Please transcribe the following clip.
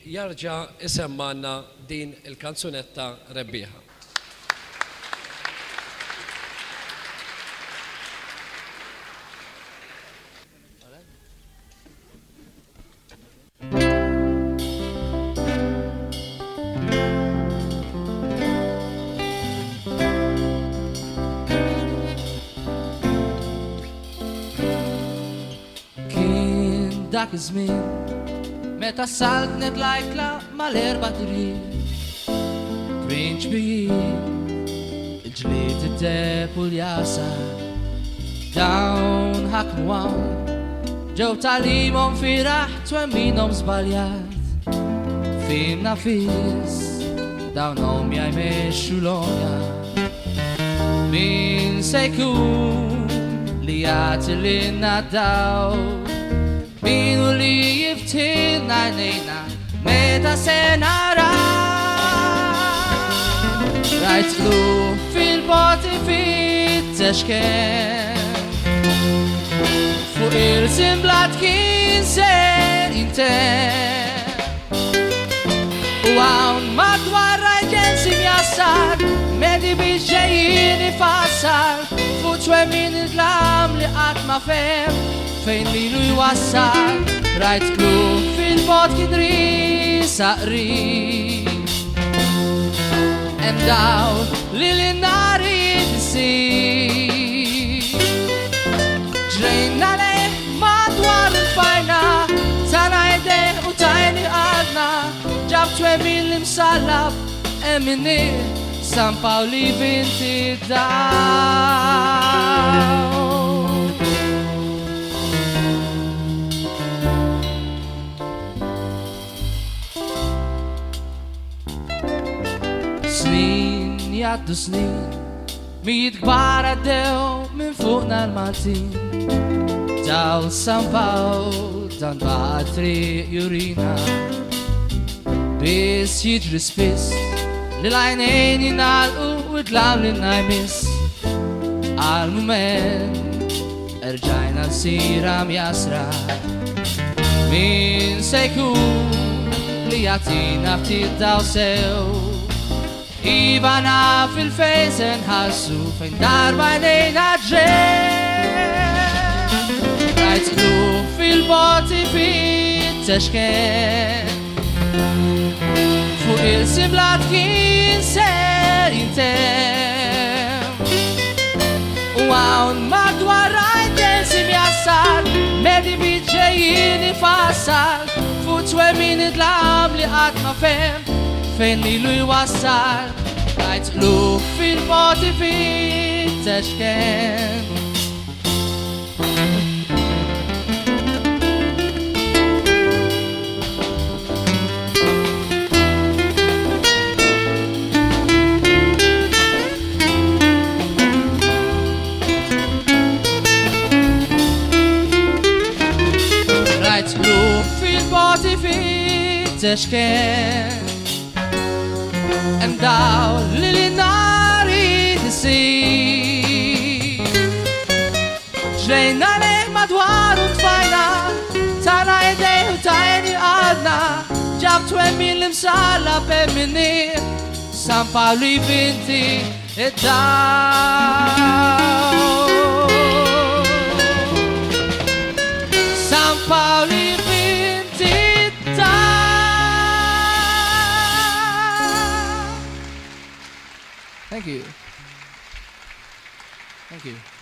jarġa' isemmanna din il-kanzunetta rebbieħa. Dak iż-żmien meta salt nitlajkla mal-erba' triq Trin ġbir il-ġlied id-deb u l-jasar dawn ħakmu hawn ġew tagħlimhom firaħ twemminhom żbaljat fihimna fis dawnhom jgħajmexxu l-onja min se jkun li jagħti lilna d-dawl Min u li jiftilna għajnejna meta se nara Rajt Qlugħ fil-boti fittex kien Fuq il-simblat kien ser jintemm U hawn madwar rajġen simjassar Medi biex ġejjin ifassar Fuq twemmin id-dlam li qatt ma fehm fejn lilu jwassal Rajt Qlugħ fil-bot kien risaq rib Hemm dawn li l-nar jitissir Ġrejna lejh madwar il-fajna Tana jdeħ u tajni għadna Ġab twemmin l-imsallab Emini San Pawli vinti daw Snin jaddu snin Mijiet kbar għaddew minn fuqna l-Maltin Daw San Pawl dan baqa triq jurina Biss jiġri spiss li l-għajnejn jinalqu u d-dlam li najmiss Għal-mument erġajna l-sira mjasra Min se jkun li jagħtina ftit daw sew Iva naf il-fejn ħassu fejn darba jnejna ġej Rajt Qlugħ fil-boti fittex kien Fuq il-simblat kien ser jintemm U hawn madwar rajġen simjassar Medi biex ġejjin ifassar Fuq twemmin id-dlam li qatt ma fehm fejn lilu jwassal Rajt Qlugħ fil-boti fittex kien Rajt Qlugħ fil-boti fittex kien Hemm dawn li l-nar jitissir Ġrejna lejh madwar u tfajna Tana jdejh u tajni għadna Ġab twemmin l-imsallab emmini San Pawli vinti id-daw San Pawli vinti id-daw Thank you.